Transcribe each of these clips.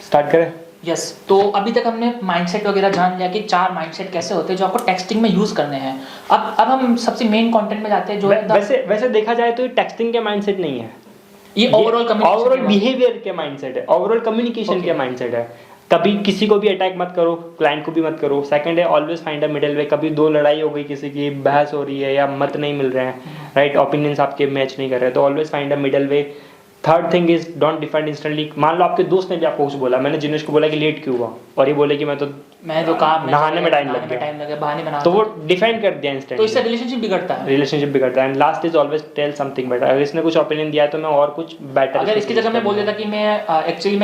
Start करें? Yes तो अभी तक हमने माइंडसेट वगैरह जान लिया कि 4 माइंडसेट कैसे होते हैं जो आपको टेक्सटिंग में यूज करने हैं। अब हम सबसे मेन कंटेंट में जाते हैं जो है वैसे देखा जाए तो ये टेक्सटिंग के माइंडसेट नहीं है, ये ओवरऑल बिहेवियर के माइंडसेट है, ओवरऑल कम्युनिकेशन के माइंडसेट है। कभी किसी को भी अटैक मत करो, क्लाइंट को भी मत करो। सेकंड है ऑलवेज फाइंड अ मिडल वे। कभी दो लड़ाई हो गई, किसी की बहस हो रही है या मत नहीं मिल रहे हैं, राइट, ओपिनियंस आपके मैच नहीं कर रहे, तो always find a middle way. Third thing is don't defend instantly. मान लो आपके दोस्त ने भी आपको कुछ बोला, मैंने जिनेश को बोला कि लेट क्यों हुआ, और ये बोले कि मैं तो काम नहाने में टाइम लग गया, बहाने बना, तो वो डिफेंड कर दिया इंस्टेंटली, तो इससे रिलेशनशिप बिगड़ता है। And last is always tell something better. अगर इसने कुछ ओपिनियन दिया है तो मैं और कुछ बेटर, अगर इसकी जगह मैं बोल देता कि मैं एक्चुअली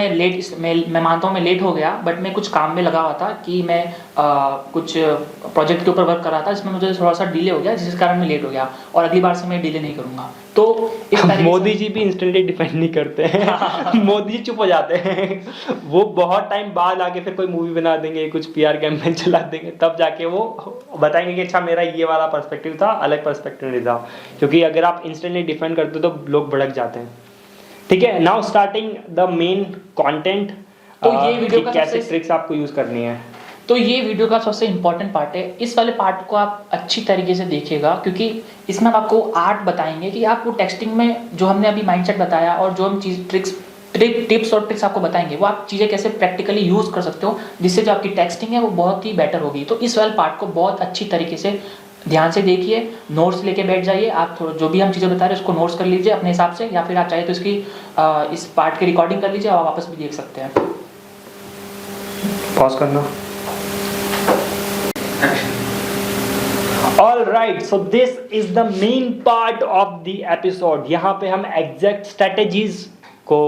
मैं मानता हूँ मैं लेट हो गया, बट मैं कुछ काम में लगा हुआ था कि मैं कुछ प्रोजेक्ट के ऊपर वर्क कर रहा था, जिसमें मुझे थोड़ा सा डिले हो गया, जिस कारण मैं लेट हो गया, और अगली बार से मैं डिले नहीं करूंगा। तो मोदी जी भी इंस्टेंटली डिफेंड नहीं करते हैं मोदी जी चुप हो जाते हैं वो बहुत टाइम बाद आके फिर कोई मूवी बना देंगे, कुछ पीआर कैंपेन चला देंगे, तब जाके वो बताएंगे कि अच्छा मेरा ये वाला पर्सपेक्टिव था, अलग पर्सपेक्टिव नहीं था। क्योंकि अगर आप इंस्टेंटली डिफेंड करते हो तो लोग भड़क जाते हैं। ठीक है, now starting the main content. तो ये वीडियो का कैसे ट्रिक्स आपको यूज करनी है, तो ये वीडियो का सबसे इंपॉर्टेंट पार्ट है। इस वाले पार्ट को आप अच्छी तरीके से देखिएगा, क्योंकि इसमें हम आपको आर्ट बताएंगे कि आप वो टेक्सटिंग में जो हमने अभी माइंडसेट बताया और जो हम चीज टिप्स और ट्रिक्स आपको बताएंगे, वो आप चीज़ें कैसे प्रैक्टिकली यूज़ कर सकते हो, जिससे जो आपकी टेक्सटिंग है वो बहुत ही बेटर होगी। तो इस वाले पार्ट को बहुत अच्छी तरीके से ध्यान से देखिए, नोट्स लेके बैठ जाइए। आप थोड़ा जो भी हम चीज़ें बता रहे हैं उसको नोट्स कर लीजिए अपने हिसाब से, या फिर आप चाहे तो इसकी इस पार्ट की रिकॉर्डिंग कर लीजिए और वापस भी देख सकते हैं। पॉज करना। All right, so this is the main part of the episode. यहाँ पे हम एग्जैक्ट स्ट्रेटेजीज को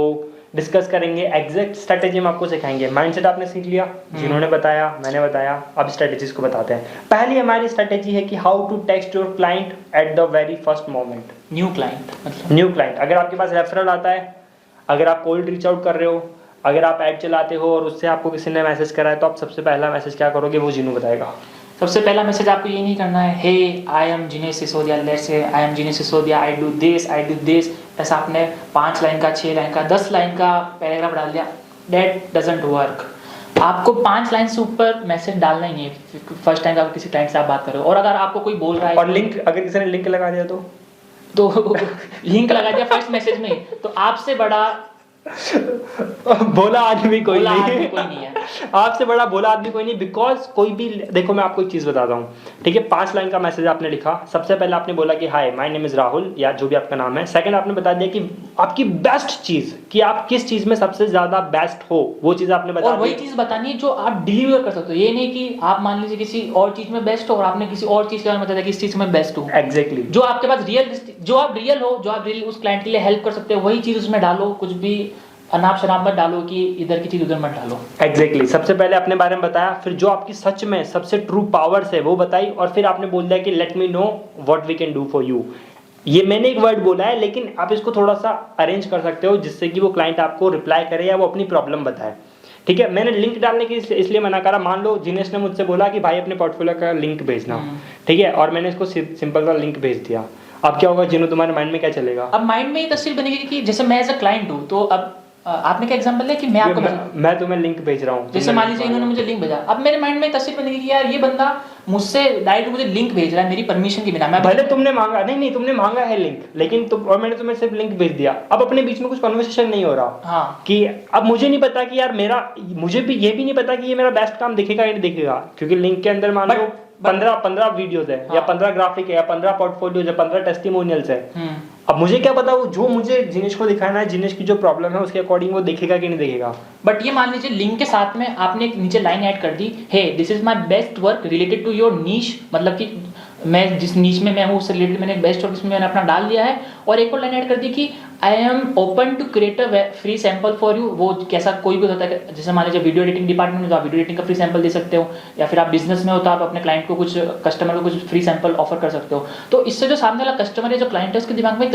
डिस्कस करेंगे। एग्जैक्ट स्ट्रेटेजी हम आपको सिखाएंगे। माइंडसेट आपने सीख लिया, जिन्होंने बताया, मैंने बताया, अब स्ट्रेटेजीज को बताते हैं। पहली हमारी स्ट्रेटेजी है कि how to text your client at the very first moment. New client अगर आपके पास रेफरल आता है, अगर आप कोल्ड रीच आउट कर रहे हो, अगर आप ऐड चलाते हो और उससे आपको किसी ने मैसेज करा है, तो आप सबसे पहला मैसेज क्या करोगे वो जिनू बताएगा। सबसे पहला मैसेज आपको ये नहीं करना है, hey I am Jinesh Sisodia, let's say I am Jinesh Sisodia, I do this. ऐसा आपने 5 लाइन का, 6 लाइन का, 10 लाइन का पैराग्राफ डाल दिया, दैट डजंट वर्क। आपको 5 लाइन से ऊपर मैसेज डालना ही नहीं है फर्स्ट टाइम आप किसी क्लाइंट से आप बात कर रहे हो। और अगर आपको कोई बोल रहा है और लिंक, अगर किसी ने लिंक लगा दिया तो लिंक लगा दिया फर्स्ट मैसेज में, तो आपसे बड़ा भोला आदमी कोई नहीं है। आपसे बड़ा भोला आदमी कोई नहीं। बिकॉज कोई भी, देखो मैं आपको एक चीज बताता हूँ, ठीक है, 5 लाइन का मैसेज आपने लिखा। सबसे पहले आपने बोला कि hi my name is Rahul, या जो भी आपका नाम है। सेकंड आपने बता दिया कि आपकी बेस्ट चीज, कि आप किस चीज में सबसे ज्यादा बेस्ट हो, वो चीज आपने बता दी। और वही चीज बतानी है जो आप डिलीवर कर सकते हो। ये नहीं कि आप मान लीजिए किसी और चीज में बेस्ट हो और आपने किसी और चीज के बारे में बताया कि इस चीज में बेस्ट हो। एग्जैक्टली, जो आपके पास जो आप रियल हो, जो आप रियल उस क्लाइंट के लिए हेल्प कर सकते हो, वही चीज उसमें डालो। कुछ भी अनाप शनाप मत डालो कि इधर की चीज उधर मत डालो। एग्जैक्टली, सबसे पहले अपने बारे में बताया, फिर जो आपकी सच में सबसे ट्रू पावर्स है वो बताई, और फिर आपने बोल दिया कि let me know what we can do for you. ये मैंने एक वर्ड बोला है, लेकिन आप इसको थोड़ा सा अरेंज कर सकते हो जिससे कि वो क्लाइंट आपको रिप्लाई करे या वो अपनी प्रॉब्लम बताए। ठीक है, मैंने लिंक डालने की इसलिए मना करा। मान लो जिनेश ने मुझसे बोला कि भाई अपने पोर्टफोलियो का लिंक भेजना, ठीक है, और मैंने इसको सिंपल सा लिंक भेज दिया। अब क्या होगा जिन्हों, तुम्हारे माइंड में क्या चलेगा? अब माइंड में ये तस्वीर बनेगी कि जैसे मैं एज अ क्लाइंट हूँ, तो अब आपने क्या एग्जांपल है कि मैं आपको मैं तुम्हें लिंक भेज रहा हूँ, जैसे मान लीजिए इन्होंने मुझे लिंक भेजा, अब मेरे माइंड में तस्वीर बनेगी कि यार ये बंदा मुझसे डायरेक्ट मुझे लिंक भेज रहा है मेरी परमिशन के बिना। मैं भले तुमने मांगा नहीं, तुमने मांगा है लिंक, लेकिन तुम और मैंने तुम्हें सिर्फ लिंक भेज दिया। अब अपने बीच में कुछ कन्वर्सेशन नहीं हो रहा। हाँ, कि अब मुझे नहीं पता कि यार मुझे भी ये भी नहीं पता कि ये मेरा बेस्ट काम दिखेगा या नहीं दिखेगा, क्योंकि लिंक के अंदर मान लो 15 वीडियोस है, या 15 ग्राफिक है, या 15 पोर्टफोलियोज है, 15 टेस्टिमोनियल्स है। अब मुझे क्या पता वो जो मुझे जिनेश को दिखाना है, जिनेश की जो प्रॉब्लम है उसके अकॉर्डिंग वो देखेगा कि नहीं देखेगा। बट ये मान लीजिए लिंक के साथ में आपने एक नीचे लाइन ऐड कर दी, hey this is my best work related to your niche, मतलब कि मैं जिस नीच में मैं हूँ उससे रिलेटेड मैंने बेस्ट वर्क इसमें मैंने अपना डाल दिया है। और एक और लाइन ऐड कर दी कि I am open to create a free sample for you. वो कैसा कोई भी होता है, जैसे मान लीजिए वीडियो एडिटिंग डिपार्टमेंट में तो आप वीडियो एडिटिंग का फ्री सैंपल दे सकते हो, या फिर आप बिजनेस में हो तो आप अपने क्लाइंट को कुछ, कस्टमर को कुछ फ्री सैंपल ऑफर कर सकते हो। तो इससे जो सामने वाला कस्टमर है, जो क्लाइंट है, उसके दिमाग में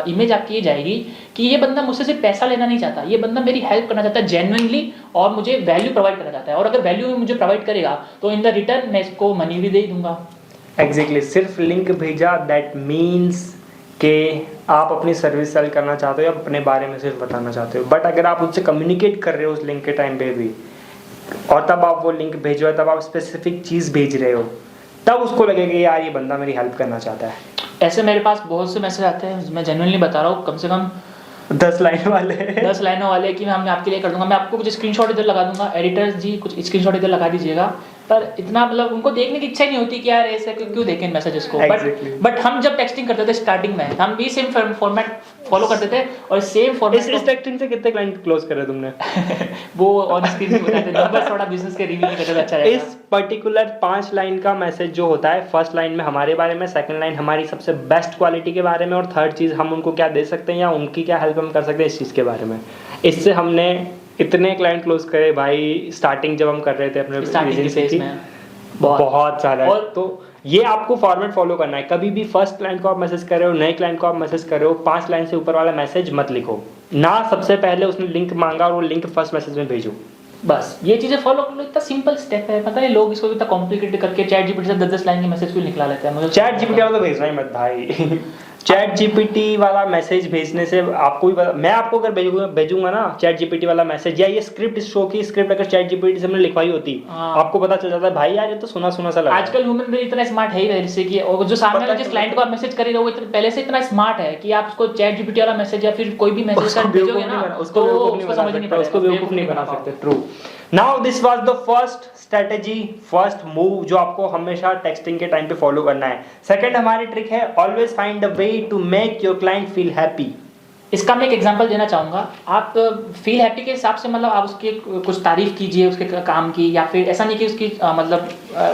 इमेज आपकी ये जाएगी कि ये बंदा मुझसे सिर्फ पैसा लेना नहीं चाहता, ये बंदा मेरी हेल्प करना चाहता है जेन्युइनली, और मुझे वैल्यू प्रोवाइड करना चाहता है। और अगर वैल्यू मुझे प्रोवाइड करेगा तो इन द रिटर्न मैं इसको मनी भी दे दूंगा। एग्जैक्टली, सिर्फ लिंक भेजा दैट मीन्स कि आप अपनी सर्विस सेल करना चाहते हो या अपने बारे में सिर्फ बताना चाहते हो, बट अगर आप उनसे कम्युनिकेट कर रहे हो उस लिंक के टाइम पे भी, और तब आप वो लिंक भेजो, तब आप स्पेसिफिक चीज़ भेज रहे हो, तब उसको लगेगा कि यार ये बंदा मेरी हेल्प करना चाहता है। ऐसे मेरे पास बहुत से मैसेज आते हैं, मैं जेन्युइनली बता रहा हूँ, कम से कम 10 लाइन वाले 10 लाइनों वाले कि मैं आपके लिए कर दूंगा, मैं आपको कुछ स्क्रीनशॉट इधर लगा दूंगा, एडिटर्स जी कुछ स्क्रीनशॉट इधर लगा दीजिएगा, पर इतना मतलब उनको देखने की इच्छा ही नहीं होती कि यार ऐसे क्यों देखें मैसेजेस को। Exactly. बट हम जब टेक्सटिंग करते थे स्टार्टिंग में, हम भी सेम फॉर्मेट फॉलो करते थे और सेम इस फॉर्मेट टेक्सटिंग से कितने क्लाइंट क्लोज करे तुमने? वो ऑन स्क्रीन भी बताते थे, बस थोड़ा बिजनेस के रिव्यू करते थे, अच्छा रहेगा। इस पर्टिकुलर 5 लाइन का मैसेज जो होता है, फर्स्ट लाइन में हमारे बारे में, सेकंड लाइन हमारी सबसे बेस्ट क्वालिटी के बारे में, और थर्ड चीज़ हम उनको क्या दे सकते हैं या उनकी क्या हेल्प हम कर सकते हैं इस चीज़ के बारे में। इससे हमने इतने क्लाइंट क्लोज करे भाई, स्टार्टिंग जब हम कर रहे थे अपने स्टार्टिंग की agency फेज की, में बहुत सारा। और तो ये आपको फॉर्मेट फॉलो करना है, कभी भी फर्स्ट क्लाइंट को आप मैसेज कर रहे हो, नए क्लाइंट को आप मैसेज कर रहे हो, 5 लाइन से ऊपर वाला मैसेज मत लिखो ना, सबसे पहले उसने लिंक मांगा और वो लिंक फर्स्ट मैसेज में भेजो। बस ये चीजें फॉलो कर लो, इतना सिंपल स्टेप है, पता है लोग इसको इतना कॉम्प्लिकेटेड करके चैट जीपीटी से 10-10 लाइन के मैसेज क्यों निकला लेते हैं। मुझे चैट जीपीटी वाला तो भेजना ही मत भाई। चैट जीपीटी वाला मैसेज भेजने से आपको भी मैं आपको अगर भेजूंगा ना चैट जीपीटी वाला मैसेज, या ये स्क्रिप्ट शो की स्क्रिप्ट अगर चैट जीपीटी से मैंने लिखवाई होती, आपको पता चल जाता है भाई यार ये तो सुना सुना सा लगा। आजकल ह्यूमन ब्रेन इतना स्मार्ट है ही वैसे से कि और जो सामने वाले जिस क्लाइंट को आप मैसेज कर रहे हो वो पहले से इतना स्मार्ट है कि आप उसको चैट जीपीटी वाला मैसेज या फिर कोई भी मैसेज कर भेजोगे ना उसको बेवकूफ नहीं बना सकते। True. Now this was the first strategy, first move जो आपको हमेशा टेक्सटिंग के टाइम पे फॉलो करना है। सेकंड हमारी ट्रिक है always find a way to make your client feel happy. इसका मैं एक एग्जांपल देना चाहूँगा। आप फील हैप्पी के हिसाब से मतलब आप उसकी कुछ तारीफ कीजिए उसके काम की, या फिर ऐसा नहीं कि उसकी मतलब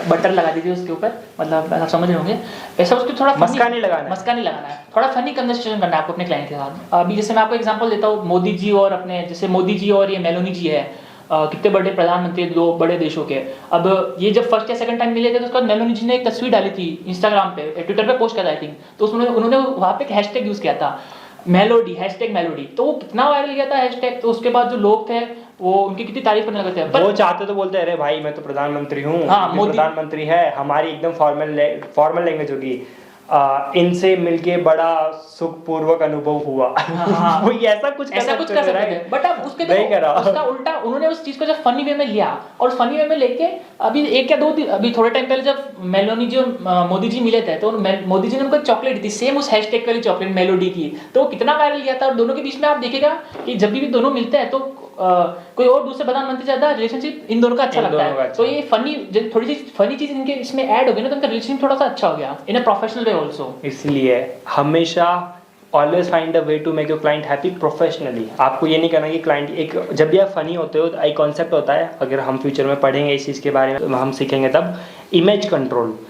बटर लगा दीजिए उसके ऊपर, मतलब आप समझ रहे होंगे, ऐसा उसकी थोड़ा मस्का नहीं लगाना है, थोड़ा फनी कन्वर्सेशन करना है आपको अपने क्लाइंट के साथ। अभी जैसे मैं आपको एग्जांपल देता हूँ, मोदी जी और अपने जैसे मोदी जी और ये मेलोनी जी है, कितने बड़े प्रधानमंत्री, 2 बड़े देशों के। अब ये जब फर्स्ट या सेकंड टाइम मिले थे तो उसके बाद मेलोनी जी ने एक तस्वीर डाली थी इंस्टाग्राम पे, ट्विटर पे पोस्ट किया था आई थिंक, तो उसमें उन्होंने वहाँ पे एक हैशटैग यूज किया था मेलोडी, हैशटैग मेलोडी, तो वो कितना वायरल गया था हैशटैग। तो उसके बाद जो लोग थे वो उनकी कितनी तारीफ करने लगे थे। वो चाहते तो बोलते अरे भाई मैं तो प्रधानमंत्री हूँ, हाँ, मोदी प्रधानमंत्री है, हमारी एकदम फॉर्मल लैंग्वेज होगी, इनसे मिलके बड़ा सुखपूर्वक अनुभव हुआ। हाँ, वो ऐसा कुछ कर सकते थे, बट अब उसके नहीं करा। उसका उल्टा उन्होंने उस चीज को जब फनी वे में लिया, और फनी वे में लेके अभी 1 या 2 दिन, अभी थोड़े टाइम पहले जब मेलोनी जी और मोदी जी मिले थे तो मोदी जी ने उनको चॉकलेट दी, सेम उस हैशटैग वाली चॉकलेट मेलोडी की, तो कितना वायरल गया था। और दोनों के बीच में आप देखेगा कि जब भी दोनों मिलते हैं तो कोई और दूसरे प्रधानमंत्री ज्यादा रिलेशनशिप इन दोनों का अच्छा लगता है। तो ये फनी थोड़ी सी फनी चीज इनके इसमें ऐड हो गई ना, तो इनका रिलेशनशिप थोड़ा सा अच्छा हो गया इन अ प्रोफेशनल वे आल्सो। इसलिए हमेशा always find a way to make your client happy professionally. आपको ये नहीं करना कि क्लाइंट एक, जब भी आप फनी होते हो तो एक कॉन्सेप्ट होता है, अगर हम फ्यूचर में पढ़ेंगे इस चीज़ के बारे में हम सीखेंगे तब, इमेज कंट्रोल।